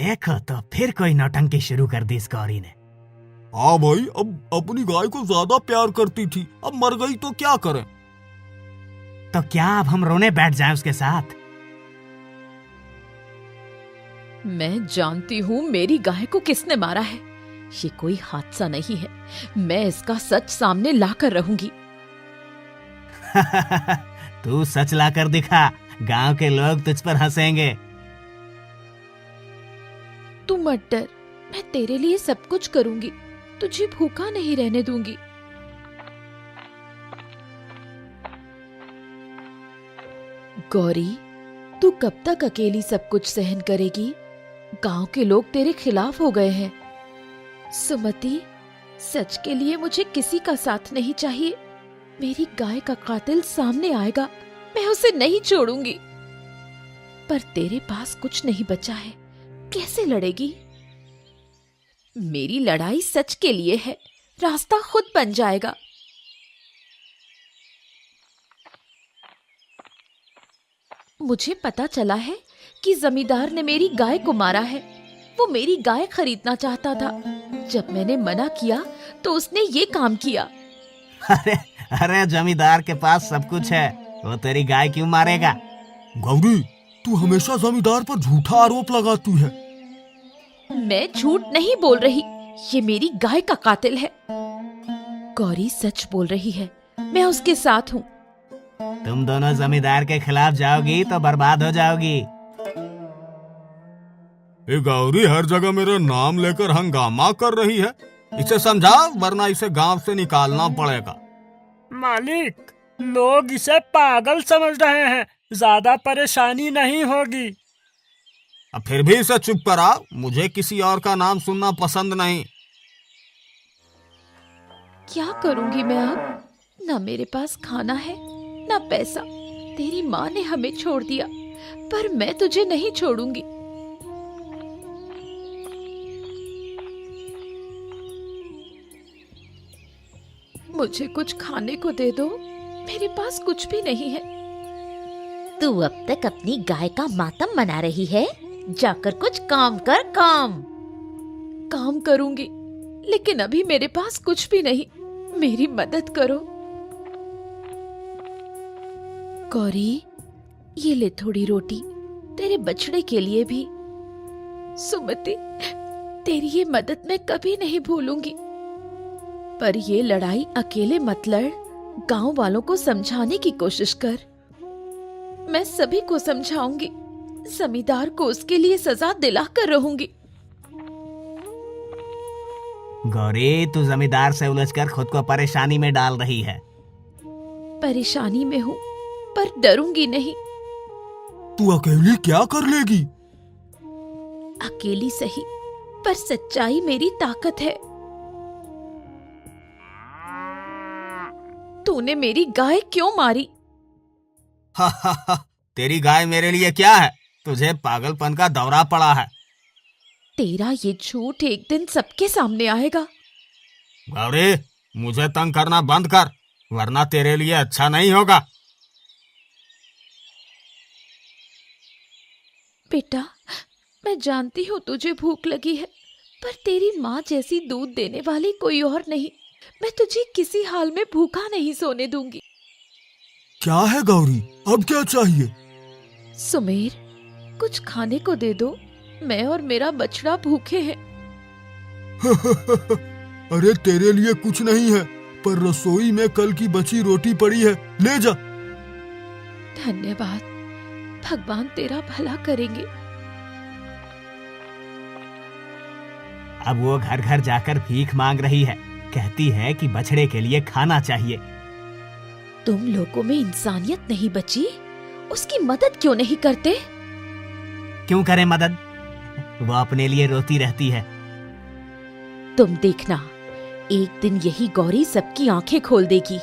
देखो तो फिर कोई नौटंकी शुरू कर दी इस गौरी ने। हाँ भाई, अब अपनी गाय को ज्यादा प्यार करती थी, अब मर गई तो क्या करें। तो क्या अब हम रोने बैठ जाएं उसके साथ? मैं जानती हूँ मेरी गाय को किसने मारा है। ये कोई हादसा नहीं है। मैं इसका सच सामने लाकर रहूंगी। तू सच ला कर दिखा, गांव के लोग तुझ पर हंसेंगे। तू मत डर, मैं तेरे लिए सब कुछ करूंगी। तुझे भूखा नहीं रहने दूंगी। गौरी, तू कब तक अकेली सब कुछ सहन करेगी? गांव के लोग तेरे खिलाफ हो गए हैं। सुमति, सच के लिए मुझे किसी का साथ नहीं चाहिए। मेरी गाय का कातिल सामने आएगा, मैं उसे नहीं छोड़ूंगी। पर तेरे पास कुछ नहीं बचा है, कैसे लड़ेगी? मेरी लड़ाई सच के लिए है, रास्ता खुद बन जाएगा। मुझे पता चला है कि जमींदार ने मेरी गाय को मारा है। वो मेरी गाय खरीदना चाहता था। जब मैंने मना किया तो उसने ये काम किया। अरे अरे, जमींदार के पास सब कुछ है, वो तेरी गाय क्यों मारेगा? गौरी, तू हमेशा जमींदार पर झूठा आरोप लगाती है। मैं झूठ नहीं बोल रही, ये मेरी गाय का कातिल है। गौरी सच बोल रही है, मैं उसके साथ हूँ। तुम दोनों जमींदार के खिलाफ जाओगी तो बर्बाद हो जाओगी। ये गौरी हर जगह मेरा नाम लेकर हंगामा कर रही है। इसे समझा, वरना इसे गांव से निकालना पड़ेगा। मालिक, लोग इसे पागल समझ रहे हैं, ज्यादा परेशानी नहीं होगी। अब फिर भी इसे चुप करा, मुझे किसी और का नाम सुनना पसंद नहीं। क्या करूंगी मैं अब? ना मेरे पास खाना है, ना पैसा। तेरी माँ ने हमें छोड़ दिया, पर मैं तुझे नहीं छोड़ूंगी। मुझे कुछ खाने को दे दो, मेरे पास कुछ भी नहीं है। तू अब तक अपनी गाय का मातम मना रही है, जाकर कुछ काम कर। काम करूंगी, लेकिन अभी मेरे पास कुछ भी नहीं। मेरी मदद करो। गौरी, ये ले थोड़ी रोटी, तेरे बछड़े के लिए भी। सुमति, तेरी ये मदद मैं कभी नहीं भूलूंगी। पर ये लड़ाई अकेले मत लड़, गांव वालों को समझाने की कोशिश कर। मैं सभी को समझाऊंगी, जमींदार को उसके लिए सजा दिलाकर रहूंगी। गौरी, तू जमींदार से उलझकर खुद को परेशानी में डाल रही है। परेशानी में हूँ, पर डरूंगी नहीं। तू अकेली क्या कर लेगी? अकेली सही, पर सच्चाई मेरी ताकत है। तूने मेरी गाय क्यों मारी? हा, तेरी गाय मेरे लिए क्या है? तुझे पागलपन का दौरा पड़ा है। तेरा ये झूठ एक दिन सबके सामने आएगा। गौरी, मुझे तंग करना बंद कर, वरना तेरे लिए अच्छा नहीं होगा। बेटा, मैं जानती हूँ तुझे भूख लगी है, पर तेरी माँ जैसी दूध देने वाली कोई और नहीं। मैं तुझे किसी हाल में भूखा नहीं सोने दूंगी। क्या है गौरी, अब क्या चाहिए? सुमेर, कुछ खाने को दे दो, मैं और मेरा बछड़ा भूखे हैं। अरे तेरे लिए कुछ नहीं है, पर रसोई में कल की बची रोटी पड़ी है, ले जा। धन्यवाद, भगवान तेरा भला करेंगे। अब वो घर घर जाकर भीख मांग रही है, कहती है कि बछड़े के लिए खाना चाहिए। तुम लोगों में इंसानियत नहीं बची, उसकी मदद क्यों नहीं करते? क्यों करें मदद? वो अपने लिए रोती रहती है। तुम देखना, एक दिन यही गौरी सबकी आंखें खोल देगी।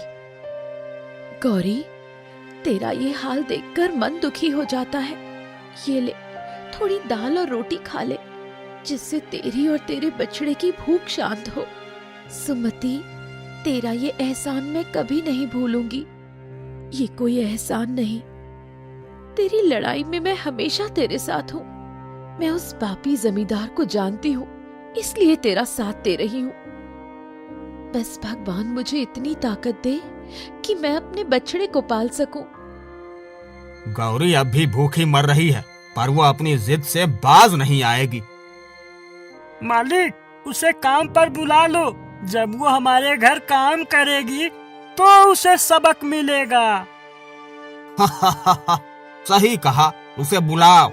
गौरी, तेरा ये हाल देखकर मन दुखी हो जाता है। ये ले, थोड़ी दाल और रोटी खा ले, जिससे तेरी और तेरे बछड़े की भूख शांत हो। सुमति, तेरा ये एहसान मैं कभी नहीं भूलूंगी। ये कोई एहसान नहीं, तेरी लड़ाई में मैं हमेशा तेरे साथ हूँ। मैं उस पापी जमींदार को जानती हूँ, इसलिए तेरा साथ दे रही हूँ। बस भगवान मुझे इतनी ताकत दे कि मैं अपने बछड़े को पाल सकूं। गौरी अब भी भूखी मर रही है, पर वो अपनी जिद से बाज नहीं आएगी। मालिक, उसे काम पर बुला लो। जब वो हमारे घर काम करेगी तो उसे सबक मिलेगा। सही कहा, उसे बुलाओ।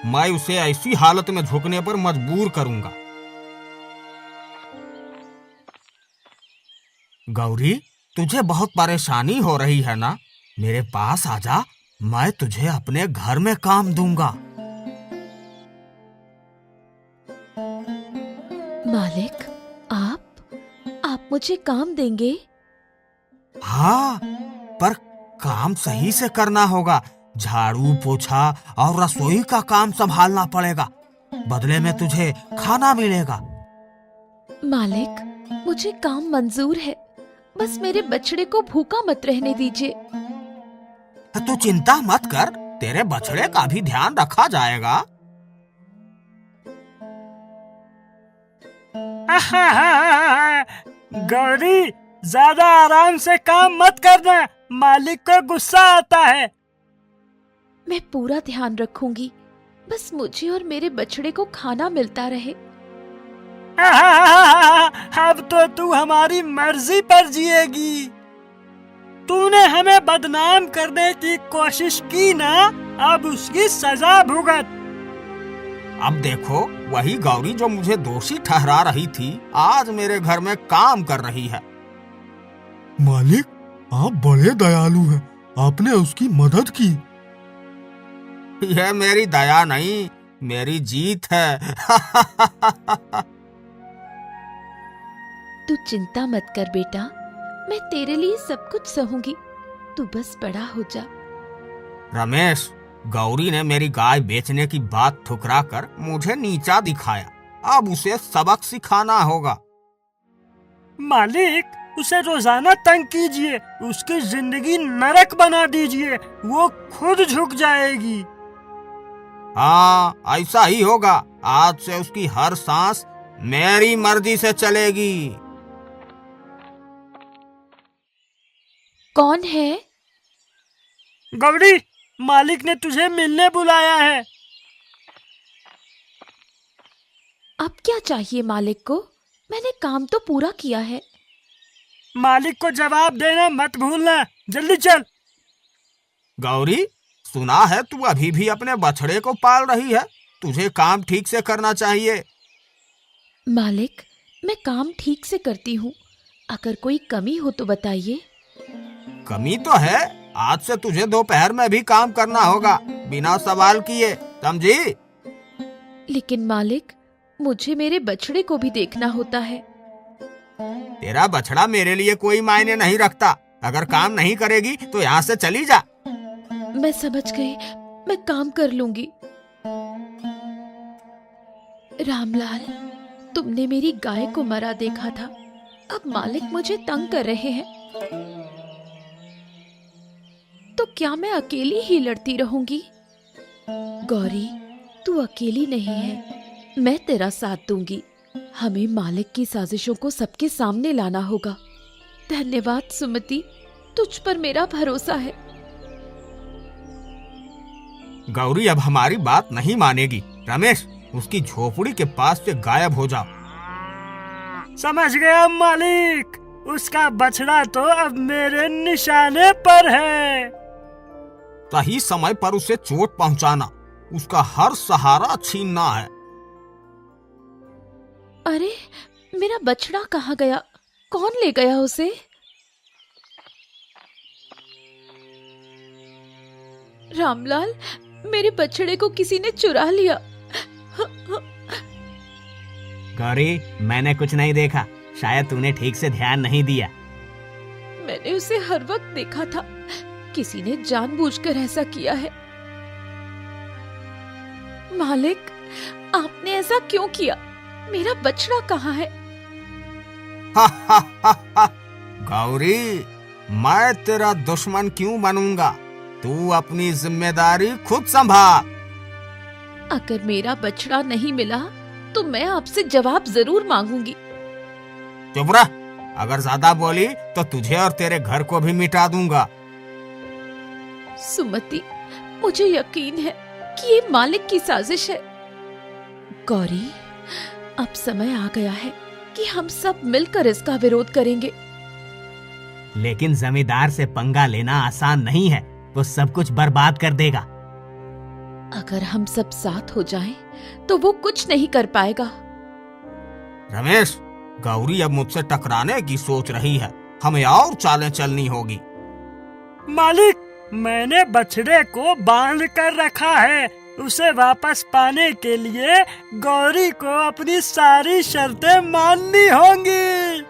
मैं उसे ऐसी हालत में झुकने पर मजबूर करूंगा। गौरी, तुझे बहुत परेशानी हो रही है ना? मेरे पास आजा, मैं तुझे अपने घर में काम दूंगा। मालिक, आप मुझे काम देंगे? हाँ, पर काम सही से करना होगा। झाड़ू पोछा और रसोई का काम संभालना पड़ेगा। बदले में तुझे खाना मिलेगा। मालिक, मुझे काम मंजूर है, बस मेरे बछड़े को भूखा मत रहने दीजिए। तू चिंता मत कर, तेरे बछड़े का भी ध्यान रखा जाएगा। गौरी, ज्यादा आराम से काम मत करना, मालिक को गुस्सा आता है। मैं पूरा ध्यान रखूंगी, बस मुझे और मेरे बछड़े को खाना मिलता रहे। अब तो तू हमारी मर्जी पर जिएगी। तूने हमें बदनाम करने की कोशिश की ना, अब उसकी सजा भुगत। अब देखो, वही गौरी जो मुझे दोषी ठहरा रही थी, आज मेरे घर में काम कर रही है। मालिक, आप बड़े दयालु हैं, आपने उसकी मदद की। यह मेरी दया नहीं, मेरी जीत है। तू चिंता मत कर बेटा, मैं तेरे लिए सब कुछ सहूंगी, तू बस बड़ा हो जा। रमेश, गौरी ने मेरी गाय बेचने की बात ठुकरा कर मुझे नीचा दिखाया। अब उसे सबक सिखाना होगा। मालिक, उसे रोजाना तंग कीजिए, उसकी जिंदगी नरक बना दीजिए, वो खुद झुक जाएगी। हाँ, ऐसा ही होगा। आज से उसकी हर सांस मेरी मर्जी से चलेगी। कौन है? गौरी, मालिक ने तुझे मिलने बुलाया है। अब क्या चाहिए मालिक को? मैंने काम तो पूरा किया है। मालिक को जवाब देना मत भूलना, जल्दी चल। गौरी, सुना है तू अभी भी अपने बछड़े को पाल रही है। तुझे काम ठीक से करना चाहिए। मालिक, मैं काम ठीक से करती हूँ, अगर कोई कमी हो तो बताइए। कमी तो है, आज से तुझे दोपहर में भी काम करना होगा, बिना सवाल किए, समझी? लेकिन मालिक, मुझे मेरे बछड़े को भी देखना होता है। तेरा बछड़ा मेरे लिए कोई मायने नहीं रखता। अगर काम नहीं करेगी तो यहाँ से चली जा। मैं समझ गई, मैं काम कर लूंगी। रामलाल, तुमने मेरी गाय को मरा देखा था, अब मालिक मुझे तंग कर रहे हैं, तो क्या मैं अकेली ही लड़ती रहूंगी? गौरी, तू अकेली नहीं है, मैं तेरा साथ दूंगी। हमें मालिक की साजिशों को सबके सामने लाना होगा। धन्यवाद सुमति, तुझ पर मेरा भरोसा है। गौरी अब हमारी बात नहीं मानेगी। रमेश, उसकी झोपड़ी के पास से गायब हो जाओ। समझ गया मालिक, उसका बछड़ा तो अब मेरे निशाने पर है। सही समय पर उसे चोट पहुंचाना, उसका हर सहारा छीनना है। अरे, मेरा बछड़ा कहाँ गया? कौन ले गया उसे? रामलाल, मेरे बछड़े को किसी ने चुरा लिया। गौरी, मैंने कुछ नहीं देखा, शायद तूने ठीक से ध्यान नहीं दिया। मैंने उसे हर वक्त देखा था, किसी ने जानबूझकर ऐसा किया है। मालिक, आपने ऐसा क्यों किया? मेरा बछड़ा कहाँ है? गौरी, मैं तेरा दुश्मन क्यों बनूंगा? तू अपनी जिम्मेदारी खुद संभाल। अगर मेरा बछड़ा नहीं मिला तो मैं आपसे जवाब जरूर मांगूंगी। चुप रह, अगर ज्यादा बोली तो तुझे और तेरे घर को भी मिटा दूंगा। सुमति, मुझे यकीन है कि ये मालिक की साजिश है। गौरी, अब समय आ गया है कि हम सब मिलकर इसका विरोध करेंगे। लेकिन जमींदार से पंगा लेना आसान नहीं है, वो सब कुछ बर्बाद कर देगा। अगर हम सब साथ हो जाएं, तो वो कुछ नहीं कर पाएगा। रमेश, गौरी अब मुझसे टकराने की सोच रही है, हमें और चालें चलनी होगी। मालिक, मैंने बछड़े को बांध कर रखा है। उसे वापस पाने के लिए गौरी को अपनी सारी शर्तें माननी होंगी।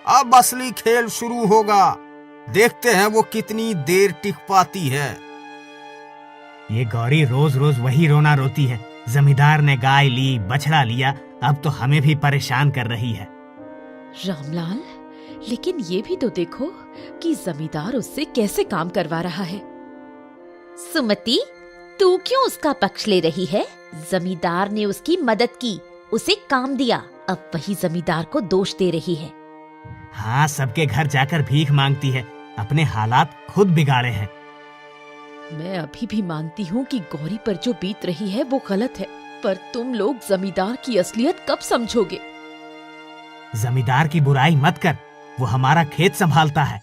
अब असली खेल शुरू होगा, देखते हैं वो कितनी देर टिक पाती है। ये गौरी रोज रोज वही रोना रोती है। जमींदार ने गाय ली, बछड़ा लिया, अब तो हमें भी परेशान कर रही है। रामलाल, लेकिन ये भी तो देखो कि जमींदार उससे कैसे काम करवा रहा है। सुमति, तू क्यों उसका पक्ष ले रही है? जमींदार ने उसकी मदद की, उसे काम दिया, अब वही जमींदार को दोष दे रही है। हाँ, सबके घर जाकर भीख मांगती है, अपने हालात खुद बिगाड़े हैं। मैं अभी भी मानती हूँ कि गौरी पर जो बीत रही है वो गलत है, पर तुम लोग जमींदार की असलियत कब समझोगे? जमींदार की बुराई मत कर, वो हमारा खेत संभालता है।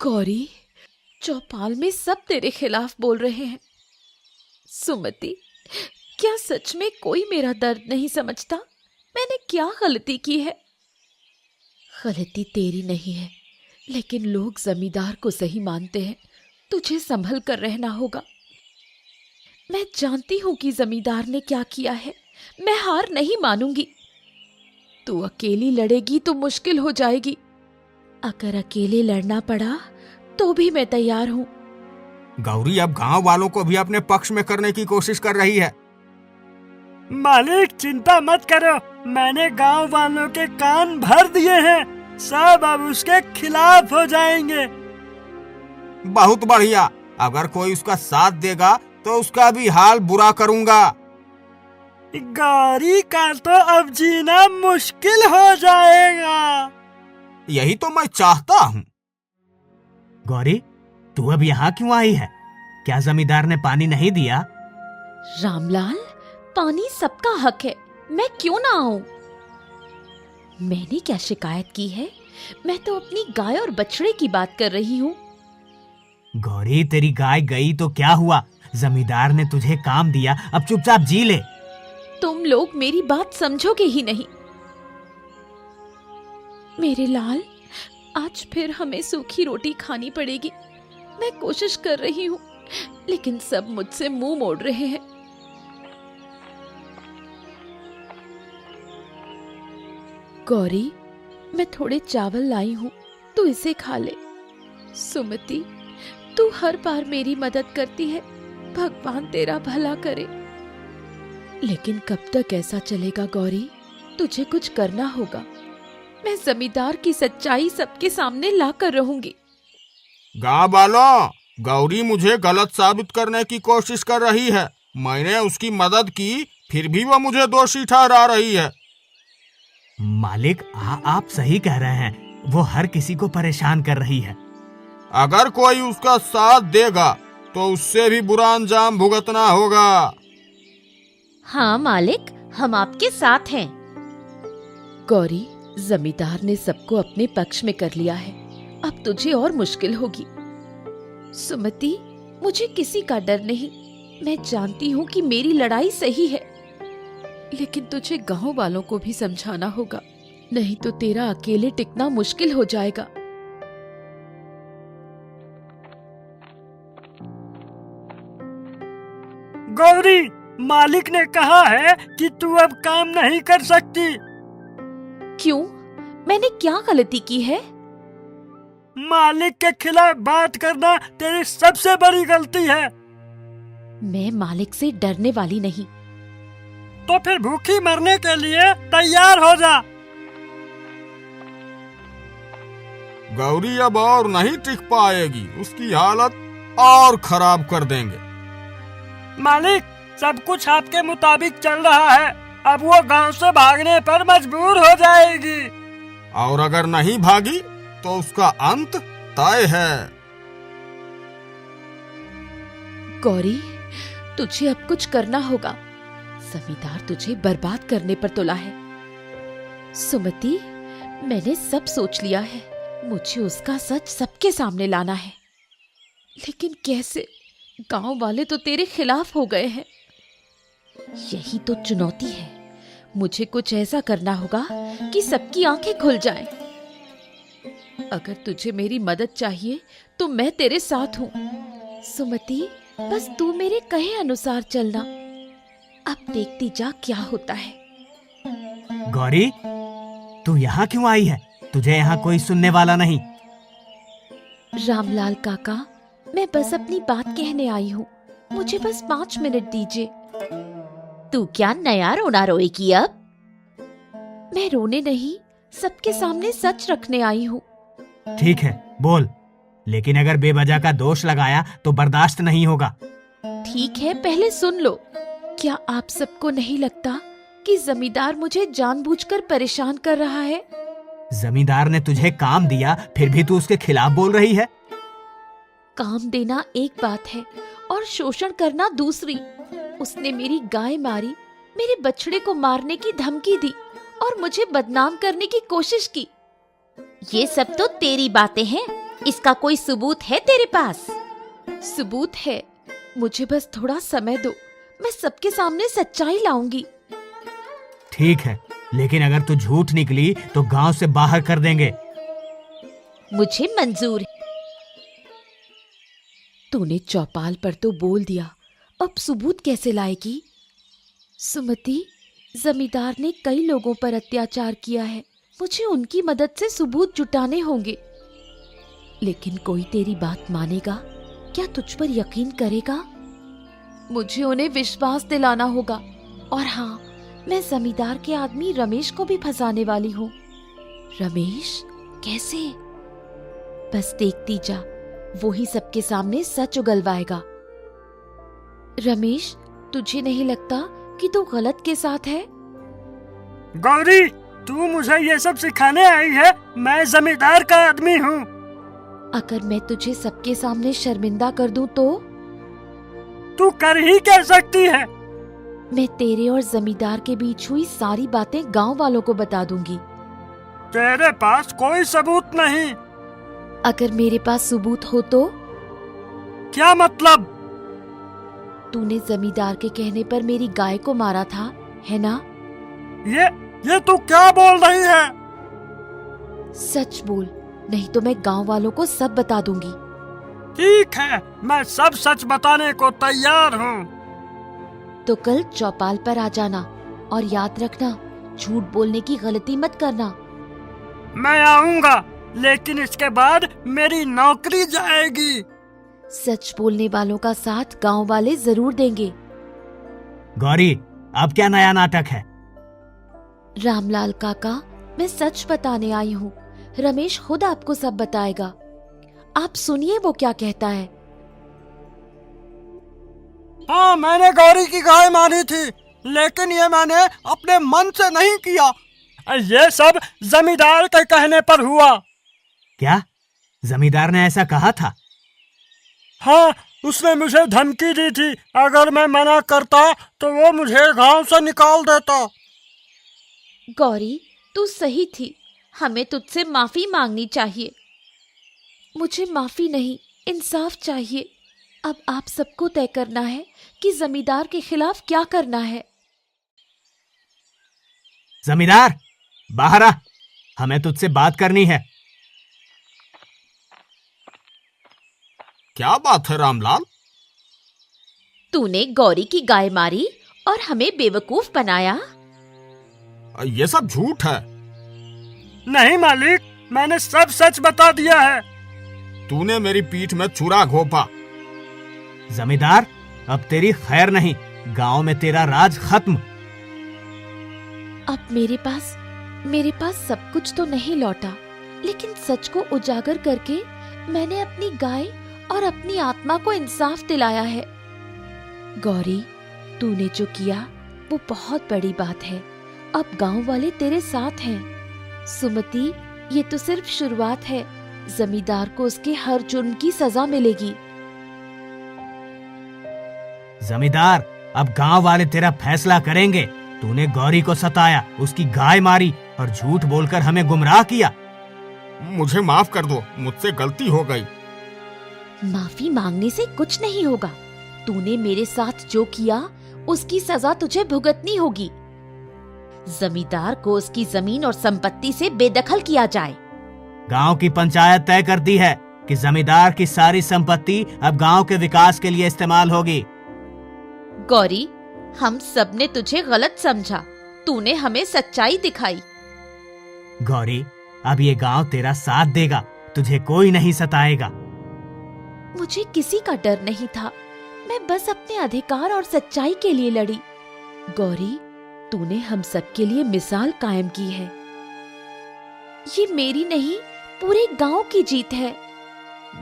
गौरी, चौपाल में सब तेरे खिलाफ बोल रहे हैं। सुमति, क्या सच में कोई मेरा दर्द नहीं समझता? मैंने क्या गलती की है? गलती तेरी नहीं है, लेकिन लोग जमींदार को सही मानते हैं। तुझे संभल कर रहना होगा। मैं जानती हूं कि जमींदार ने क्या किया है। मैं हार नहीं मानूंगी। तू अकेली लड़ेगी तो मुश्किल हो जाएगी। अगर अकेले लड़ना पड़ा तो भी मैं तैयार हूँ। गौरी अब गांव वालों को भी अपने पक्ष में करने की कोशिश कर रही है। मालिक, चिंता मत करो, मैंने गांव वालों के कान भर दिए हैं। सब अब उसके खिलाफ हो जाएंगे। बहुत बढ़िया, अगर कोई उसका साथ देगा तो उसका भी हाल बुरा करूंगा। गौरी का तो अब जीना मुश्किल हो जाएगा। यही तो मैं चाहता हूँ। गौरी, तू अब यहाँ क्यों आई है? क्या जमींदार ने पानी नहीं दिया? रामलाल, पानी सबका हक है, मैं क्यों ना आऊं? मैंने क्या शिकायत की है? मैं तो अपनी गाय और बछड़े की बात कर रही हूँ। गौरी, तेरी गाय गई तो क्या हुआ? जमींदार ने तुझे काम दिया, अब चुपचाप जी ले। तुम लोग मेरी बात समझोगे ही नहीं। मेरे लाल, आज फिर हमें सूखी रोटी खानी पड़ेगी। मैं कोशिश कर रही हूँ, लेकिन सब मुझसे मुंह मोड़ रहे हैं। गौरी, मैं थोड़े चावल लाई हूँ, तू इसे खा ले। सुमति, तू हर बार मेरी मदद करती है, भगवान तेरा भला करे। लेकिन कब तक ऐसा चलेगा गौरी? तुझे कुछ करना होगा। मैं जमींदार की सच्चाई सबके सामने ला कर रहूंगी। गाँव वालों, गौरी मुझे गलत साबित करने की कोशिश कर रही है। मैंने उसकी मदद की, फिर भी वो मुझे दोषी ठहरा रही है। मालिक, आप सही कह रहे हैं, वो हर किसी को परेशान कर रही है। अगर कोई उसका साथ देगा तो उससे भी बुरा अंजाम भुगतना होगा। हाँ मालिक, हम आपके साथ हैं। गौरी, जमींदार ने सबको अपने पक्ष में कर लिया है, अब तुझे और मुश्किल होगी। सुमति, मुझे किसी का डर नहीं। मैं जानती हूँ कि मेरी लड़ाई सही है, लेकिन तुझे गांव वालों को भी समझाना होगा, नहीं तो तेरा अकेले टिकना मुश्किल हो जाएगा। गौरी, मालिक ने कहा है कि तू अब काम नहीं कर सकती। क्यों? मैंने क्या गलती की है? मालिक के खिलाफ बात करना तेरी सबसे बड़ी गलती है। मैं मालिक से डरने वाली नहीं। तो फिर भूखी मरने के लिए तैयार हो जा। गौरी अब और नहीं टिक पाएगी, उसकी हालत और खराब कर देंगे। मालिक, सब कुछ आपके मुताबिक चल रहा है। अब वो गांव से भागने पर मजबूर हो जाएगी। और अगर नहीं भागी तो उसका अंत तय है। गौरी, तुझे अब कुछ करना होगा। जमींदार तुझे बर्बाद करने पर तुला है। सुमति, मैंने सब सोच लिया है। मुझे उसका सच सबके सामने लाना है। लेकिन कैसे? गांव वाले तो तेरे खिलाफ हो गए हैं। यही तो चुनौती है। मुझे कुछ ऐसा करना होगा कि सबकी आंखें खुल जाएं। अगर तुझे मेरी मदद चाहिए तो मैं तेरे साथ हूं। सुमति, बस तू मेरे कहे अनुसार चलना। अब देखती जा क्या होता है। गौरी, तू यहाँ क्यों आई है? तुझे यहाँ कोई सुनने वाला नहीं। रामलाल काका, मैं बस अपनी बात कहने आई हूँ। मुझे बस 5 मिनट दीजिए। तू क्या नया रोना रोएगी अब? मैं रोने नहीं, सबके सामने सच रखने आई हूँ। ठीक है, बोल। लेकिन अगर बेवजह का दोष लगाया तो बर्दाश्त नहीं होगा। ठीक है, पहले सुन लो। क्या आप सबको नहीं लगता कि जमींदार मुझे जानबूझकर परेशान कर रहा है? जमींदार ने तुझे काम दिया, फिर भी तू उसके खिलाफ बोल रही है। काम देना एक बात है और शोषण करना दूसरी। उसने मेरी गाय मारी, मेरे बछड़े को मारने की धमकी दी और मुझे बदनाम करने की कोशिश की। ये सब तो तेरी बातें हैं। इसका कोई सबूत है तेरे पास? सबूत है, मुझे बस थोड़ा समय दो। मैं सबके सामने सच्चाई लाऊंगी। ठीक है, लेकिन अगर तू झूठ निकली तो गांव से बाहर कर देंगे। मुझे मंजूर है। तूने चौपाल पर तो बोल दिया, अब सबूत कैसे लाएगी? सुमति, जमींदार ने कई लोगों पर अत्याचार किया है। मुझे उनकी मदद से सबूत जुटाने होंगे। लेकिन कोई तेरी बात मानेगा? क्या तुझ पर यकीन करेगा? मुझे उन्हें विश्वास दिलाना होगा। और हाँ, मैं जमींदार के आदमी रमेश को भी फंसाने वाली हूँ। रमेश? कैसे? बस देखती जा, वो ही सबके सामने सच उगलवाएगा। रमेश, तुझे नहीं लगता कि तू गलत के साथ है? गौरी, तू मुझे ये सब सिखाने आई है? मैं जमींदार का आदमी हूँ। अगर मैं तुझे सबके सामने शर्मिंदा कर दूं तो? तू कर ही क्या सकती है? मैं तेरे और जमींदार के बीच हुई सारी बातें गांव वालों को बता दूंगी। तेरे पास कोई सबूत नहीं। अगर मेरे पास सबूत हो तो? क्या मतलब? तूने जमींदार के कहने पर मेरी गाय को मारा था, है ना? ये तू क्या बोल रही है? सच बोल, नहीं तो मैं गांव वालों को सब बता दूंगी। ठीक है, मैं सब सच बताने को तैयार हूँ। तो कल चौपाल पर आ जाना और याद रखना, झूठ बोलने की गलती मत करना। मैं आऊँगा, लेकिन इसके बाद मेरी नौकरी जाएगी। सच बोलने वालों का साथ गांव वाले जरूर देंगे। गौरी, अब क्या नया नाटक है? रामलाल काका, मैं सच बताने आई हूँ। रमेश खुद आपको सब बताएगा। आप सुनिए वो क्या कहता है। हाँ, मैंने गौरी की गाय मारी थी, लेकिन ये मैंने अपने मन से नहीं किया। ये सब जमींदार के कहने पर हुआ। क्या जमींदार ने ऐसा कहा था? हाँ, उसने मुझे धमकी दी थी। अगर मैं मना करता तो वो मुझे गांव से निकाल देता। गौरी, तू सही थी। हमें तुझसे माफी मांगनी चाहिए। मुझे माफी नहीं, इंसाफ चाहिए। अब आप सबको तय करना है कि जमींदार के खिलाफ क्या करना है। जमींदार, बाहर आ, हमें तुझसे बात करनी है। क्या बात है रामलाल? तूने गौरी की गाय मारी और हमें बेवकूफ बनाया। ये सब झूठ है। नहीं मालिक, मैंने सब सच बता दिया है। तूने मेरी पीठ में छुरा घोंपा। जमींदार, अब तेरी खैर नहीं, गांव में तेरा राज खत्म। अब मेरे पास सब कुछ तो नहीं लौटा, लेकिन सच को उजागर करके मैंने अपनी गाय और अपनी आत्मा को इंसाफ दिलाया है। गौरी, तूने जो किया वो बहुत बड़ी बात है। अब गांव वाले तेरे साथ हैं। सुमति, ये तो सिर्फ शुरुआत है। जमींदार को उसके हर जुर्म की सजा मिलेगी। जमींदार, अब गांव वाले तेरा फैसला करेंगे। तूने गौरी को सताया, उसकी गाय मारी और झूठ बोलकर हमें गुमराह किया। मुझे माफ कर दो, मुझसे गलती हो गई। माफी मांगने से कुछ नहीं होगा। तूने मेरे साथ जो किया उसकी सजा तुझे भुगतनी होगी। जमींदार को उसकी जमीन और संपत्ति से बेदखल किया जाए। गांव की पंचायत तय करती है कि जमींदार की सारी संपत्ति अब गांव के विकास के लिए इस्तेमाल होगी। गौरी, हम सब ने तुझे गलत समझा। तूने हमें सच्चाई दिखाई। गौरी, अब ये गांव तेरा साथ देगा, तुझे कोई नहीं सताएगा। मुझे किसी का डर नहीं था। मैं बस अपने अधिकार और सच्चाई के लिए लड़ी। गौरी, तूने हम सबके लिए मिसाल कायम की है। ये मेरी नहीं, पूरे गांव की जीत है।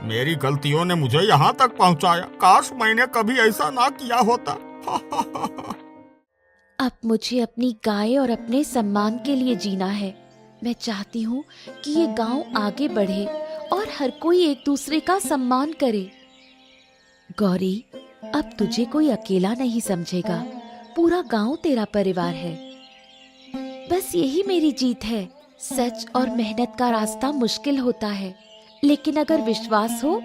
मेरी गलतियों ने मुझे यहाँ तक पहुँचाया। काश मैंने कभी ऐसा ना किया होता। अब मुझे अपनी गाय और अपने सम्मान के लिए जीना है। मैं चाहती हूँ कि ये गांव आगे बढ़े और हर कोई एक दूसरे का सम्मान करे। गौरी, अब तुझे कोई अकेला नहीं समझेगा। पूरा गांव तेरा परिवार है। बस यही मेरी जीत है। सच और मेहनत का रास्ता मुश्किल होता है, लेकिन अगर विश्वास हो